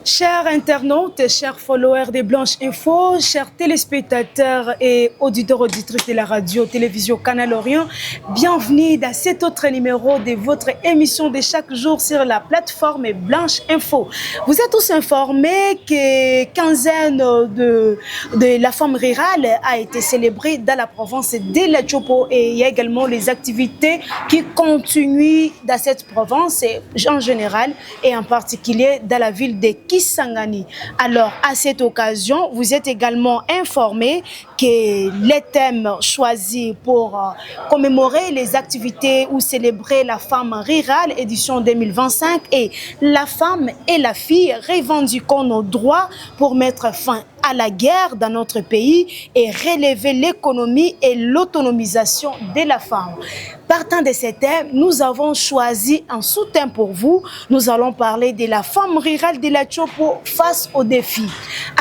Chers internautes, chers followers de Blanche Info, chers téléspectateurs et auditeurs auditrices de la radio-télévision Canal Orient, bienvenue dans cet autre numéro de votre émission de chaque jour sur la plateforme Blanche Info. Vous êtes tous informés que quinzaine de la femme rurale a été célébrée dans la province de la Chopo et il y a également les activités qui continuent dans cette province en général et en particulier dans la ville de Kisangani. Alors, à cette occasion, vous êtes également informés que les thèmes choisis pour commémorer les activités ou célébrer la femme rurale édition 2025 est la femme et la fille revendiquons nos droits pour mettre fin à la guerre dans notre pays et relever l'économie et l'autonomisation de la femme. Partant de ces thèmes, nous avons choisi un sous-thème pour vous. Nous allons parler de la femme rurale de la Chopo face aux défis.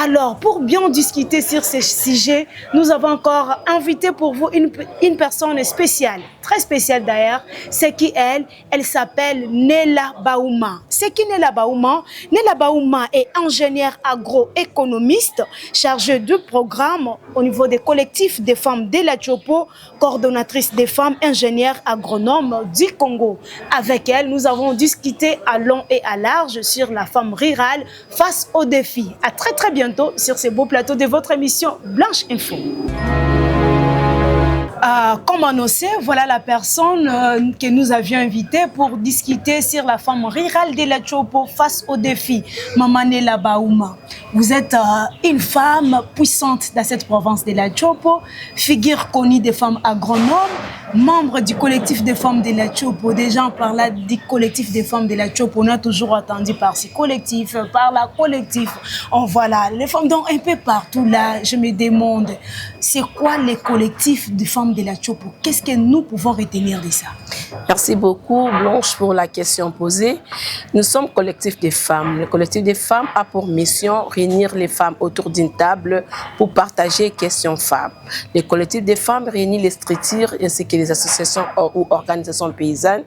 Alors, pour bien discuter sur ce sujet, nous avons encore invité pour vous une personne spéciale, très spéciale d'ailleurs. C'est qui elle s'appelle Nela Baouma. C'est qui Nela Baouma? Nela Baouma est ingénieure agroéconomiste, chargée du programme au niveau des collectifs des femmes de la Chopo, coordonnatrice des femmes ingénieures agronome du Congo. Avec elle, nous avons discuté à long et à large sur la femme rurale face aux défis. À très bientôt sur ce beau plateau de votre émission Blanche Info. Comme annoncé, voilà la personne que nous avions invitée pour discuter sur la femme rurale de la Chopo face aux défis. Maman Nela Baouma, vous êtes une femme puissante dans cette province de la Chopo, figure connue des femmes agronomes, membre du collectif des femmes de la Chopo. Déjà, en parlant du collectif des femmes de la Chopo, on a toujours attendu par ce collectif, par la collectif. Voilà, les femmes donc un peu partout là, je me demande, c'est quoi les collectifs de femmes de la Chopo? Qu'est-ce que nous pouvons retenir de ça? Merci beaucoup Blanche pour la question posée. Nous sommes collectif des femmes. Le collectif des femmes a pour mission réunir les femmes autour d'une table pour partager questions femmes. Le collectif des femmes réunit les structures ainsi que les associations ou organisations paysannes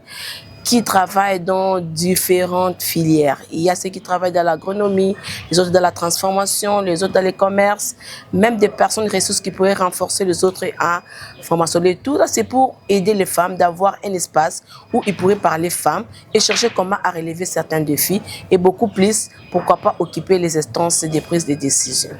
qui travaillent dans différentes filières. Il y a ceux qui travaillent dans l'agronomie, les autres dans la transformation, les autres dans les commerces, même des personnes ressources qui pourraient renforcer les autres en formation. Le tout, c'est pour aider les femmes d'avoir un espace où ils pourraient parler femmes et chercher comment à relever certains défis et beaucoup plus, pourquoi pas occuper les instances de prise de décision.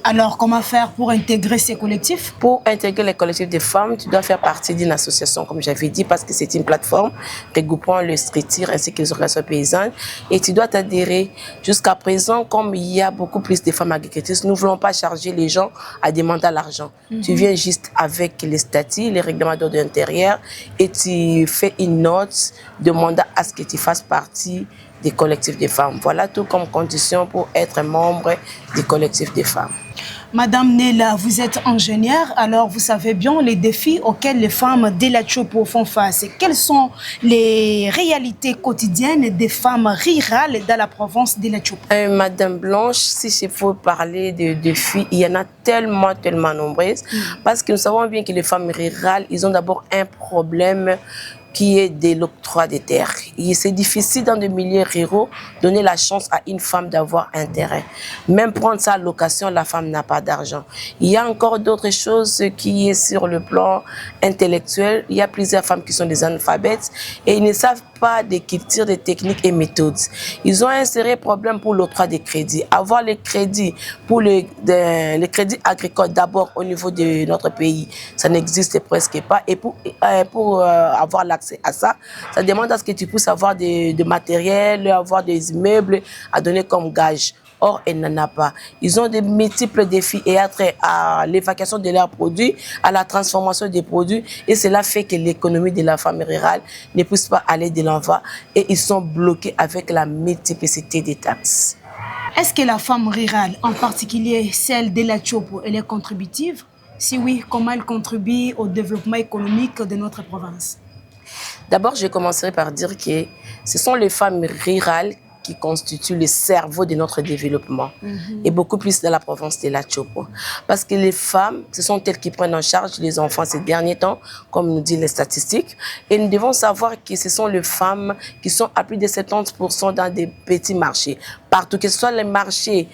Alors, comment faire pour intégrer ces collectifs? Pour intégrer les collectifs des femmes, tu dois faire partie d'une association, comme j'avais dit, parce que c'est une plateforme regroupant le structure ainsi que les organisations paysannes. Et tu dois t'adhérer. Jusqu'à présent, comme il y a beaucoup plus de femmes agricultrices, nous ne voulons pas charger les gens à demander à l'argent. Tu viens juste avec les statuts, les règlements d'ordre intérieur et tu fais une note demandant à ce que tu fasses partie des collectifs des femmes. Voilà tout comme condition pour être membre du collectif des femmes. Madame Nela, vous êtes ingénieure, alors vous savez bien les défis auxquels les femmes de la Chopo font face. Quelles sont les réalités quotidiennes des femmes rurales dans la province de la Chopo? Madame Blanche, si il faut parler de défis, il y en a tellement nombreuses. Parce que nous savons bien que les femmes rurales, ils ont d'abord un problème qui est de l'octroi des terres. C'est difficile dans des milieux ruraux donner la chance à une femme d'avoir un terrain. Même prendre sa location, la femme n'a pas d'argent. Il y a encore d'autres choses qui est sur le plan intellectuel. Il y a plusieurs femmes qui sont des analphabètes et ils ne savent pas des cultures, des techniques et méthodes. Ils ont un sérieux problème pour l'octroi des crédits. Avoir les crédits pour les crédits agricoles d'abord au niveau de notre pays, ça n'existe presque pas. Et pour avoir l'accès à ça, ça demande à ce que tu puisses avoir de matériel, avoir des immeubles à donner comme gage. Or, elle n'en a pas. Ils ont de multiples défis et attrait à l'évacuation de leurs produits, à la transformation des produits. Et cela fait que l'économie de la femme rurale ne puisse pas aller de l'avant. Et ils sont bloqués avec la multiplicité des taxes. Est-ce que la femme rurale, en particulier celle de la Chopo, elle est contributive? Si oui, comment elle contribue au développement économique de notre province? D'abord, je commencerai par dire que ce sont les femmes rurales qui constituent le cerveau de notre développement et beaucoup plus dans la province de la Chopo. Parce que les femmes, ce sont elles qui prennent en charge les enfants ces derniers temps, comme nous disent les statistiques. Et nous devons savoir que ce sont les femmes qui sont à plus de 70% dans des petits marchés. partout, que ce soit les marchés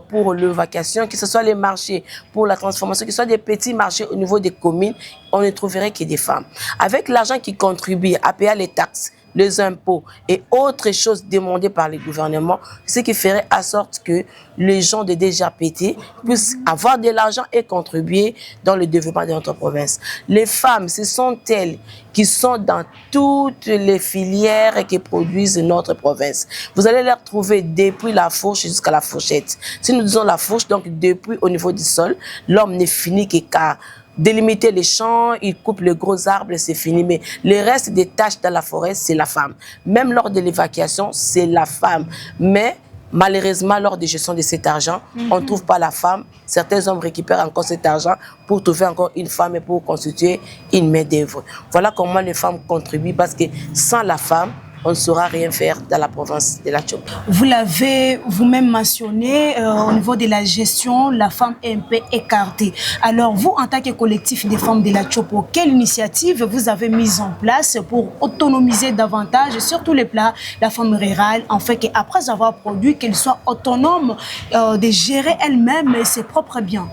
pour l'évacuation, que ce soit les marchés pour la transformation, que ce soit des petits marchés au niveau des communes, on ne trouverait que des femmes. Avec l'argent qui contribue à payer les taxes, les impôts et autres choses demandées par les gouvernements, ce qui ferait en sorte que les gens de DGAPT puissent avoir de l'argent et contribuer dans le développement de notre province. Les femmes, ce sont elles qui sont dans toutes les filières qui produisent notre province. Vous allez les retrouver depuis la fourche jusqu'à la fourchette. Si nous disons la fourche, donc depuis au niveau du sol, l'homme n'est fini qu'à délimiter les champs, il coupe les gros arbres, c'est fini. Mais le reste des tâches dans la forêt, c'est la femme. Même lors de l'évacuation, c'est la femme. Mais malheureusement, lors de gestion de cet argent, on ne trouve pas la femme. Certains hommes récupèrent encore cet argent pour trouver encore une femme et pour constituer une main-d'œuvre. Voilà comment les femmes contribuent, parce que sans la femme, on ne saura rien faire dans la province de la Tchopo. Vous l'avez vous-même mentionné, au niveau de la gestion, la femme est un peu écartée. Alors vous, en tant que collectif des femmes de la Tchopo, quelle initiative vous avez mise en place pour autonomiser davantage, sur tous les plans, la femme rurale, en fait qu'après avoir produit, qu'elle soit autonome de gérer elle-même ses propres biens?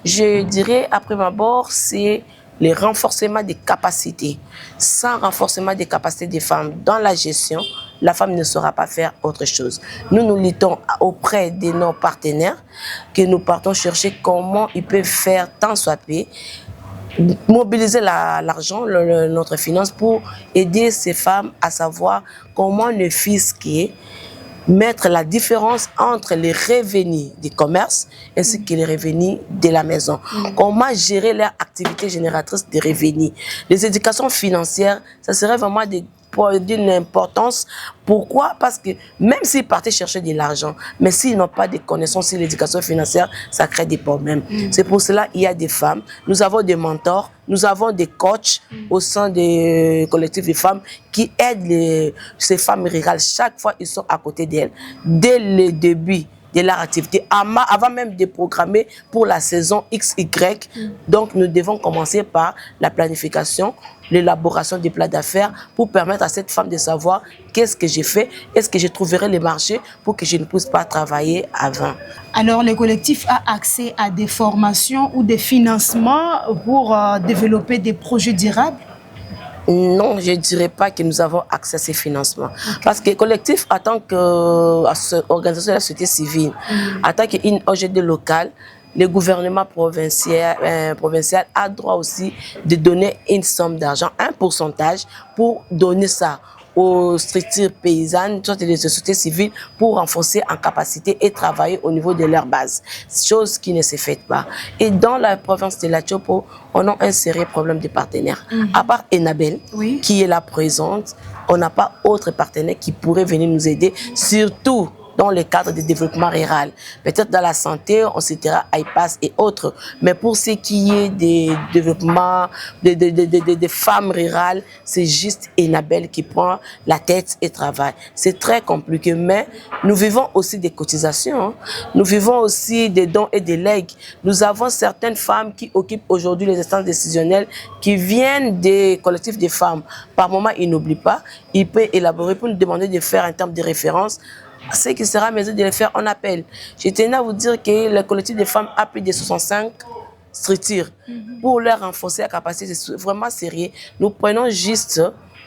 Je dirais, après ma bord, c'est le renforcement des capacités. Sans renforcement des capacités des femmes dans la gestion, la femme ne saura pas faire autre chose. Nous, nous luttons auprès de nos partenaires, que nous partons chercher comment ils peuvent faire tant soit peu, mobiliser l'argent, notre finance, pour aider ces femmes à savoir comment ne fisquer, mettre la différence entre les revenus du commerce ainsi que les revenus de la maison. Comment gérer leur activité génératrice de revenus. Les éducations financières, ça serait vraiment d'une importance. Pourquoi? Parce que même s'ils partaient chercher de l'argent, mais s'ils n'ont pas de connaissances sur l'éducation financière, ça crée des problèmes. C'est pour cela qu'il y a des femmes, nous avons des mentors, nous avons des coachs au sein des collectifs de femmes qui aident ces femmes rurales. Chaque fois, ils sont à côté d'elles. Dès le début de leur activité, avant même de programmer pour la saison XY. Donc, nous devons commencer par la planification, l'élaboration des plans d'affaires pour permettre à cette femme de savoir qu'est-ce que j'ai fait, est-ce que je trouverai les marchés pour que je ne puisse pas travailler avant. Alors, le collectif a accès à des formations ou des financements pour développer des projets durables? Non, je ne dirais pas que nous avons accès à ces financements. Parce que le collectif, en tant qu'organisation de la société civile, en tant qu'une OGD locale, le gouvernement provincial a droit aussi de donner une somme d'argent, un pourcentage, pour donner ça aux structures paysannes, soit les sociétés civiles, pour renforcer en capacité et travailler au niveau de leur base. Chose qui ne se fait pas. Et dans la province de la Tchopo, on a un sérieux problème de partenaires. À part Enabel, qui est là présente, on n'a pas autre partenaire qui pourrait venir nous aider, surtout dans le cadre du développement rural. Peut-être dans la santé, on citera IPAS et autres. Mais pour ce qui est des développements des femmes rurales, c'est juste Enabel qui prend la tête et travaille. C'est très compliqué, mais nous vivons aussi des cotisations. Hein. Nous vivons aussi des dons et des legs. Nous avons certaines femmes qui occupent aujourd'hui les instances décisionnelles qui viennent des collectifs de femmes. Par moment, ils n'oublient pas. Ils peuvent élaborer pour nous demander de faire un terme de référence. Ce qui sera à mesure de le faire, on appelle. Je tenais à vous dire que le collectif des femmes a plus de 65 structures pour leur renforcer la capacité. C'est vraiment sérieux. Nous prenons juste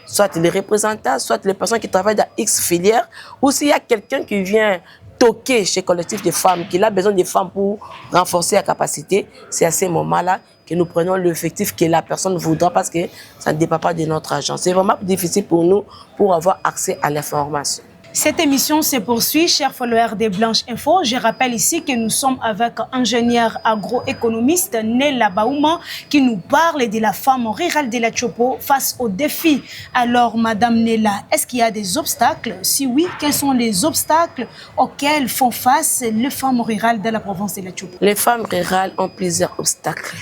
soit les représentants, soit les personnes qui travaillent dans X filières, ou s'il y a quelqu'un qui vient toquer chez le collectif des femmes, qui a besoin des femmes pour renforcer la capacité, c'est à ce moment-là que nous prenons l'effectif que la personne voudra, parce que ça ne dépend pas de notre agence. C'est vraiment difficile pour nous pour avoir accès à l'information. Cette émission se poursuit, chers followers des Blanches Info. Je rappelle ici que nous sommes avec ingénieur agroéconomiste Nella Baouma qui nous parle de la femme rurale de la Tchopo face aux défis. Alors, Madame Nella, est-ce qu'il y a des obstacles? Si oui, quels sont les obstacles auxquels font face les femmes rurales de la province de la Tchopo? Les femmes rurales ont plusieurs obstacles.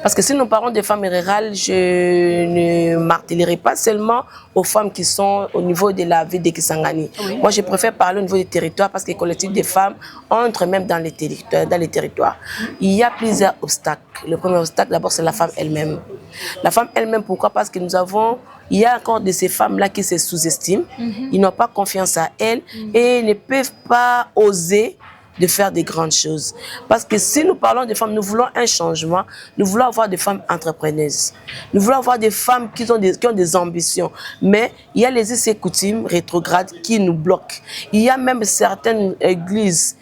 Parce que si nous parlons des femmes rurales, je ne martellerai pas seulement aux femmes qui sont au niveau de la ville de Kisangani. Oui. Moi, je préfère parler au niveau des territoires parce que les collectifs des femmes entrent même dans les territoires. Il y a plusieurs obstacles. Le premier obstacle, d'abord, c'est la femme elle-même. La femme elle-même, pourquoi? Parce que nous avons il y a encore de ces femmes-là qui se sous-estiment, ils n'ont pas confiance à elles et ne peuvent pas oser de faire des grandes choses. Parce que si nous parlons de femmes, nous voulons un changement, nous voulons avoir des femmes entrepreneuses. Nous voulons avoir des femmes qui ont des ambitions. Mais il y a les us et coutumes rétrogrades qui nous bloquent. Il y a même certaines églises,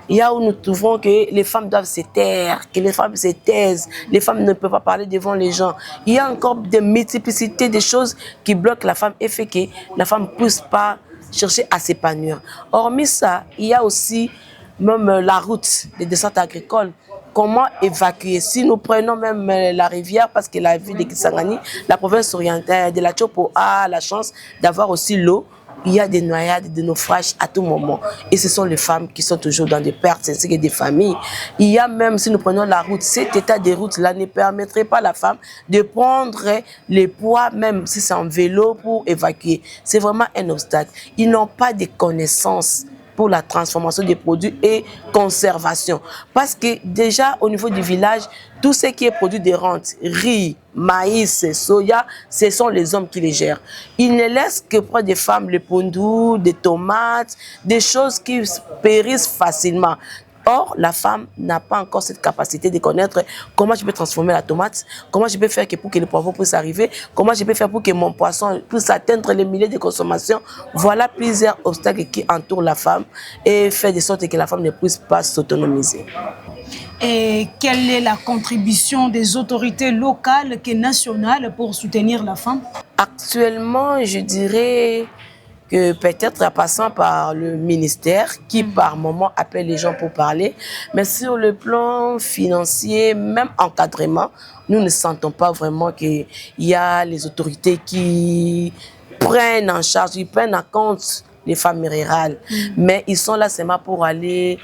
il y a où nous trouvons que les femmes doivent se taire, que les femmes se taisent, les femmes ne peuvent pas parler devant les gens. Il y a encore des multiplicités de choses qui bloquent la femme et fait que la femme ne puisse pas chercher à s'épanouir. Hormis ça, il y a aussi même la route des descentes agricoles. Comment évacuer? Si nous prenons même la rivière, parce que la ville de Kisangani, la province orientale de la Tchopo a la chance d'avoir aussi l'eau, il y a des noyades, des naufrages à tout moment. Et ce sont les femmes qui sont toujours dans des pertes, ainsi que des familles. Il y a même, si nous prenons la route, cet état de route-là ne permettrait pas à la femme de prendre les poids, même si c'est en vélo, pour évacuer. C'est vraiment un obstacle. Ils n'ont pas de connaissances pour la transformation des produits et conservation. Parce que déjà, au niveau du village, tout ce qui est produit de rente, riz, maïs, soya, ce sont les hommes qui les gèrent. Ils ne laissent que près des femmes le pondou, des tomates, des choses qui périssent facilement. Or, la femme n'a pas encore cette capacité de connaître comment je peux transformer la tomate, comment je peux faire pour que le poivron puisse arriver, comment je peux faire pour que mon poisson puisse atteindre les milliers de consommations. Voilà plusieurs obstacles qui entourent la femme et fait de sorte que la femme ne puisse pas s'autonomiser. Et quelle est la contribution des autorités locales et nationales pour soutenir la femme? Actuellement, je dirais que peut-être en passant par le ministère qui par moment appelle les gens pour parler, mais sur le plan financier, même encadrement, nous ne sentons pas vraiment qu'il y a les autorités qui prennent en charge, ils prennent en compte les femmes rurales, mais ils sont là seulement pour aller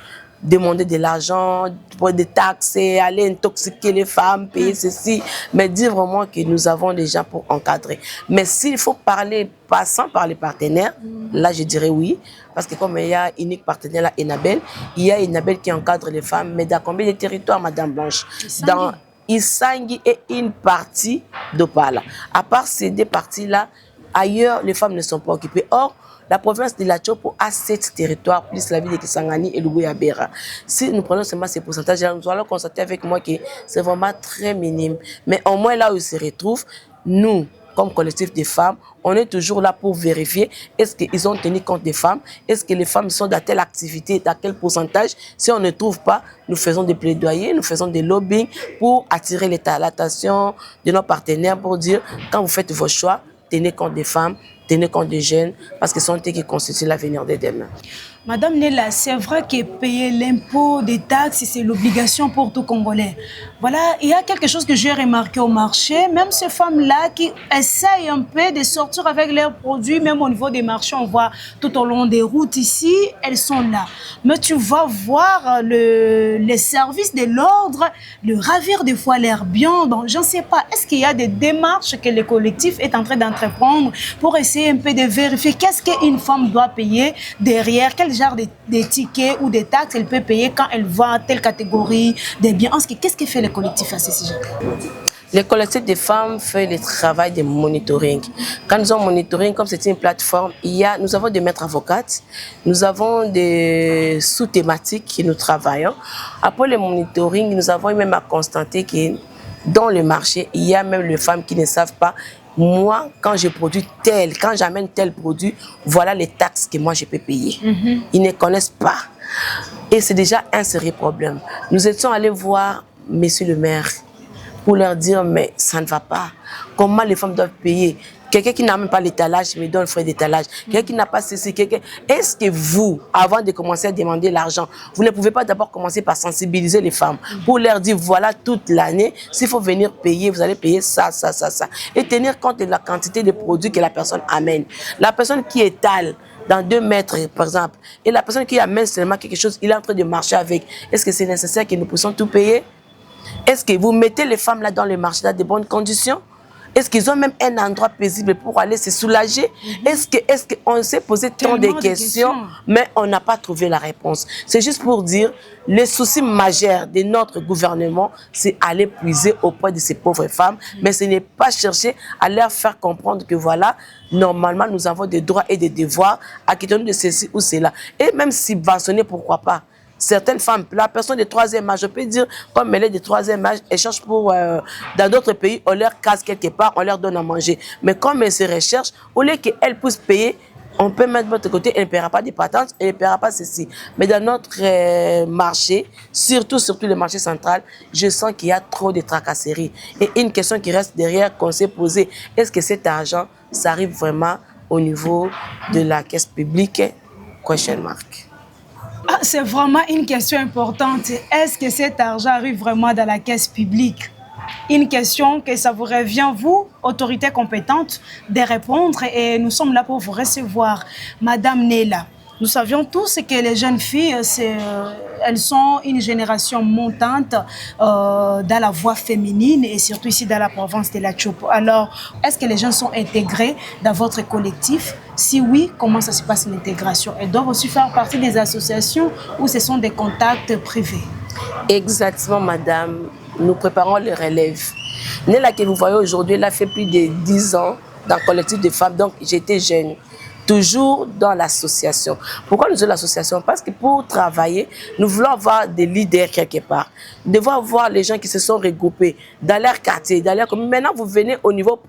demander de l'argent, pour des taxes, aller intoxiquer les femmes, payer ceci, mais dire vraiment que nous avons des gens pour encadrer. Mais s'il faut parler, passant par les partenaires, là je dirais oui, parce que comme il y a unique partenaire là, Enabel, il y a Enabel qui encadre les femmes, mais dans combien de territoires, Madame Blanche? Dans Isangi et une partie d'Opala. À part ces deux parties-là, ailleurs, les femmes ne sont pas occupées. Or, la province de la Tchopo a 7 territoires, plus la ville de Kisangani et Lubu-Yabera. Si nous prenons seulement ces pourcentages-là, nous allons constater avec moi que c'est vraiment très minime. Mais au moins là où ils se retrouvent, nous, comme collectif de femmes, on est toujours là pour vérifier est-ce qu'ils ont tenu compte des femmes, est-ce que les femmes sont dans telle activité, dans quel pourcentage. Si on ne trouve pas, nous faisons des plaidoyers, nous faisons des lobbying pour attirer l'attention de nos partenaires pour dire quand vous faites vos choix, tenez compte des femmes, tenez compte des jeunes, parce que ce sont eux qui constituent l'avenir de demain. Madame Nella, c'est vrai que payer l'impôt des taxes, c'est l'obligation pour tout Congolais. Voilà, il y a quelque chose que j'ai remarqué au marché, même ces femmes-là qui essayent un peu de sortir avec leurs produits, même au niveau des marchés, on voit tout au long des routes ici, elles sont là. Mais tu vas voir les services de l'ordre, le ravir des fois l'air bien. Donc, je ne sais pas, est-ce qu'il y a des démarches que le collectif est en train d'entreprendre pour essayer un peu de vérifier qu'est-ce qu'une femme doit payer derrière, quel genre de tickets ou des taxes elle peut payer quand elle voit telle catégorie des biens. Qu'est-ce que fait le collectif à ce sujet? Le collectif des femmes fait le travail de monitoring. Quand nous avons monitoring, comme c'est une plateforme, nous avons des maîtres avocates, nous avons des sous-thématiques que nous travaillons. Après le monitoring, nous avons même à constater que dans le marché, il y a même les femmes qui ne savent pas. Moi, quand je produis quand j'amène tel produit, voilà les taxes que moi je peux payer. Ils ne connaissent pas. Et c'est déjà un sérieux problème. Nous étions allés voir monsieur le maire pour leur dire, mais ça ne va pas. Comment les femmes doivent payer? Quelqu'un qui n'a même pas l'étalage me donne le frais d'étalage. Quelqu'un qui n'a pas ceci, Est-ce que vous, avant de commencer à demander l'argent, vous ne pouvez pas d'abord commencer par sensibiliser les femmes pour leur dire, voilà, toute l'année, s'il faut venir payer, vous allez payer ça, ça, ça, ça. Et tenir compte de la quantité de produits que la personne amène. La personne qui étale dans 2 mètres, par exemple, et la personne qui amène seulement quelque chose, il est en train de marcher avec. Est-ce que c'est nécessaire que nous puissions tout payer? Est-ce que vous mettez les femmes là dans le marché dans de bonnes conditions? Est-ce qu'ils ont même un endroit paisible pour aller se soulager? Est-ce qu'on s'est posé tant de questions, mais on n'a pas trouvé la réponse? C'est juste pour dire, le souci majeur de notre gouvernement, c'est aller puiser auprès de ces pauvres femmes, mais ce n'est pas chercher à leur faire comprendre que voilà, normalement, nous avons des droits et des devoirs, acquittons-nous de ceci ou cela. Et même subventionner, pourquoi pas? Certaines femmes, la personne de 3e âge, je peux dire, comme elle est de 3e âge, elle cherche pour, dans d'autres pays, on leur casse quelque part, on leur donne à manger. Mais comme elle se recherche, au lieu qu'elle puisse payer, on peut mettre de votre côté, elle ne paiera pas des patentes, elle ne paiera pas ceci. Mais dans notre marché, surtout le marché central, je sens qu'il y a trop de tracasseries. Et une question qui reste derrière, qu'on s'est posée, est-ce que cet argent, ça arrive vraiment au niveau de la caisse publique? Question mark. Ah, c'est vraiment une question importante. Est-ce que cet argent arrive vraiment dans la caisse publique? Une question que ça vous revient, vous, autorité compétente, de répondre, et nous sommes là pour vous recevoir. Madame Nela, nous savions tous que les jeunes filles, elles sont une génération montante dans la voie féminine et surtout ici dans la province de la Chopo. Alors, est-ce que les jeunes sont intégrés dans votre collectif? Si oui, comment ça se passe l'intégration? Elles doivent aussi faire partie des associations ou ce sont des contacts privés? Exactement, madame. Nous préparons les relèves. Nela que vous voyez aujourd'hui, elle a fait plus de 10 ans dans le collectif de femmes, donc j'étais jeune. Toujours dans l'association. Pourquoi nous avons l'association? Parce que pour travailler, nous voulons avoir des leaders quelque part. Nous devons avoir les gens qui se sont regroupés dans leur quartier, dans leur commune. Maintenant, vous venez au niveau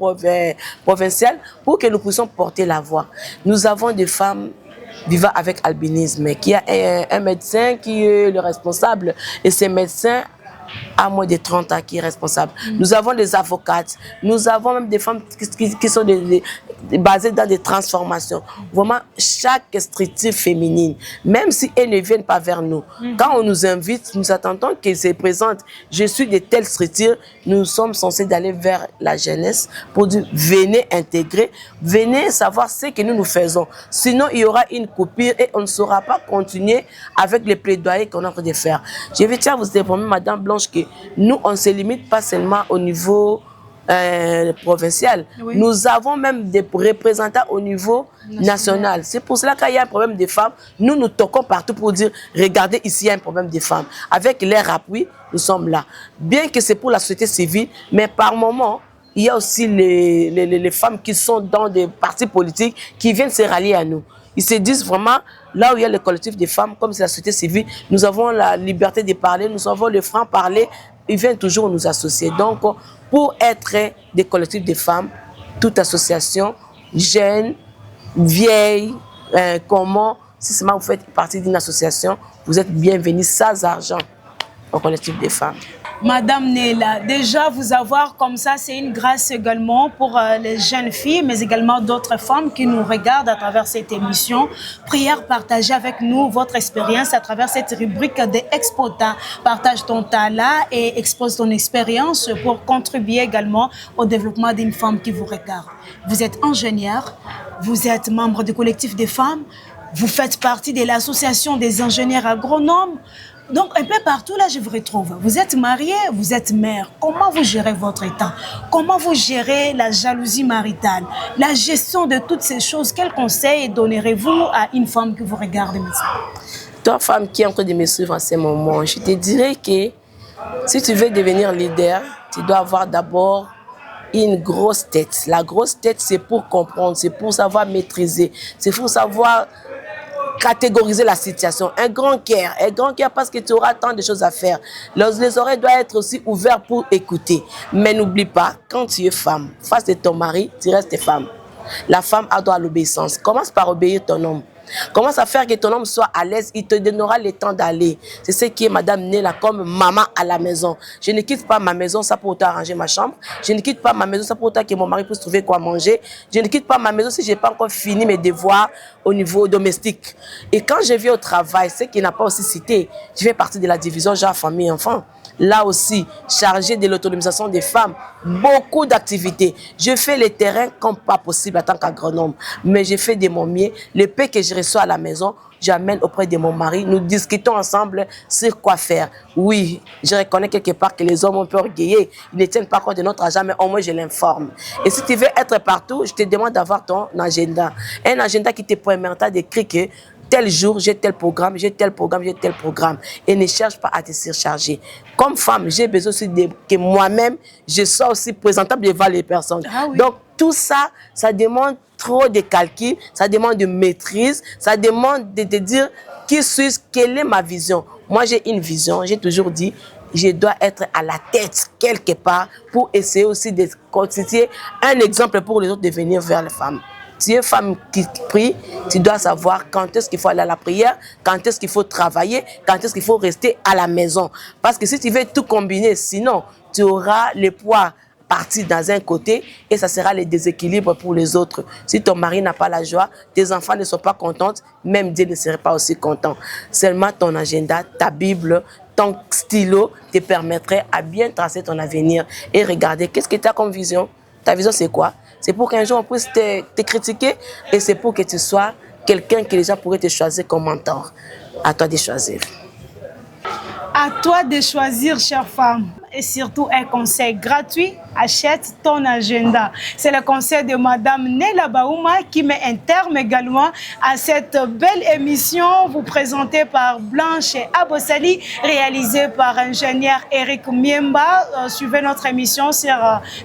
provincial pour que nous puissions porter la voix. Nous avons des femmes vivant avec albinisme, qui a un médecin qui est le responsable, et ces médecins à moins de 30 ans qui est responsable. Nous avons des avocates, nous avons même des femmes qui sont basées dans des transformations. Vraiment, chaque structure féminine, même si elles ne viennent pas vers nous, quand on nous invite, nous attendons qu'elles se présentent. Je suis de telles structures, nous sommes censés d'aller vers la jeunesse pour dire, venez intégrer, venez savoir ce que nous faisons. Sinon, il y aura une coupure et on ne saura pas continuer avec les plaidoyers qu'on est en train de faire. Je vais tiens à vous informer, Madame Blanche, que nous, on ne se limite pas seulement au niveau provincial. Oui. Nous avons même des représentants au niveau national. C'est pour cela qu'il y a un problème des femmes. Nous, nous toquons partout pour dire, regardez, ici, il y a un problème des femmes. Avec leur appui, nous sommes là. Bien que c'est pour la société civile, mais par moment, il y a aussi les femmes qui sont dans des partis politiques qui viennent se rallier à nous. Ils se disent vraiment, là où il y a le collectif des femmes, comme c'est la société civile, nous avons la liberté de parler, nous avons le franc-parler, ils viennent toujours nous associer. Donc, pour être des collectifs de femmes, toute association, jeunes, vieilles, comment, si seulement vous faites partie d'une association, vous êtes bienvenus sans argent au collectif des femmes. Madame Nela, déjà vous avoir comme ça, c'est une grâce également pour les jeunes filles, mais également d'autres femmes qui nous regardent à travers cette émission. Prière, partagez avec nous votre expérience à travers cette rubrique de Expota. Partage ton talent et expose ton expérience pour contribuer également au développement d'une femme qui vous regarde. Vous êtes ingénieur, vous êtes membre du collectif des femmes, vous faites partie de l'association des ingénieurs agronomes. Donc, un peu partout, là, je vous retrouve. Vous êtes marié, vous êtes mère. Comment vous gérez votre temps? Comment vous gérez la jalousie maritale? La gestion de toutes ces choses, quels conseils donnerez-vous à une femme que vous regardez maintenant? Toi, femme qui est en train de me suivre en ce moment, je te dirais que si tu veux devenir leader, tu dois avoir d'abord une grosse tête. La grosse tête, c'est pour comprendre, c'est pour savoir maîtriser, c'est pour savoir catégoriser la situation. Un grand cœur parce que tu auras tant de choses à faire. Les oreilles doivent être aussi ouvertes pour écouter. Mais n'oublie pas, quand tu es femme, face de ton mari, tu restes femme. La femme a droit à l'obéissance. Commence par obéir ton homme. Commence à faire que ton homme soit à l'aise, il te donnera le temps d'aller. C'est ce qui est Madame Nela comme maman à la maison. Je ne quitte pas ma maison ça pour autant arranger ma chambre. Je ne quitte pas ma maison ça pour autant que mon mari puisse trouver quoi manger. Je ne quitte pas ma maison si je n'ai pas encore fini mes devoirs au niveau domestique. Et quand je viens au travail, ce qui n'a pas aussi cité, je fais partie de la division genre famille enfant. Là aussi, chargé de l'autonomisation des femmes, beaucoup d'activités. Je fais le terrain comme pas possible en tant qu'agronome, mais je fais de mon mieux. Le paix que je reçois à la maison, j'amène auprès de mon mari, nous discutons ensemble sur quoi faire. Oui, je reconnais quelque part que les hommes ont peur orgueillés, ils ne tiennent pas compte de notre argent, mais au moins je l'informe. Et si tu veux être partout, je te demande d'avoir ton agenda. Un agenda qui te permettra d'écrire que tel jour, j'ai tel programme, j'ai tel programme, j'ai tel programme. Et ne cherche pas à te surcharger. Comme femme, j'ai besoin aussi que moi-même, je sois aussi présentable devant les personnes. Ah oui. Donc, tout ça, ça demande trop de calcul, ça demande de maîtrise, ça demande de te dire qui suis-je, quelle est ma vision. Moi, j'ai une vision, j'ai toujours dit, je dois être à la tête quelque part pour essayer aussi de constituer un exemple pour les autres de venir vers les femmes. Si une femme qui prie, tu dois savoir quand est-ce qu'il faut aller à la prière, quand est-ce qu'il faut travailler, quand est-ce qu'il faut rester à la maison. Parce que si tu veux tout combiner, sinon, tu auras le poids partir dans un côté et ça sera le déséquilibre pour les autres. Si ton mari n'a pas la joie, tes enfants ne sont pas contents, même Dieu ne serait pas aussi content. Seulement ton agenda, ta Bible, ton stylo te permettrait à bien tracer ton avenir et regarder qu'est-ce que tu as comme vision. Ta vision, c'est quoi? C'est pour qu'un jour on puisse te critiquer et c'est pour que tu sois quelqu'un qui déjà pourrait te choisir comme mentor. À toi de choisir. À toi de choisir, chère femme. Et surtout un conseil gratuit, achète ton agenda. C'est le conseil de Madame Nela Baouma qui met un terme également à cette belle émission vous présentée par Blanche Abossali, réalisée par ingénieur Eric Miemba. Suivez notre émission sur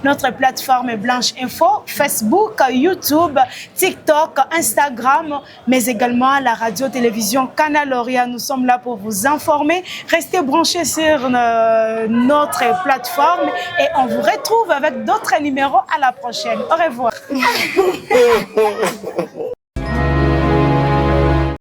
notre plateforme Blanche Info, Facebook, YouTube, TikTok, Instagram, mais également la radio-télévision Canal Orient. Nous sommes là pour vous informer. Restez branchés sur notre plateforme et on vous retrouve avec d'autres numéros à la prochaine. Au revoir.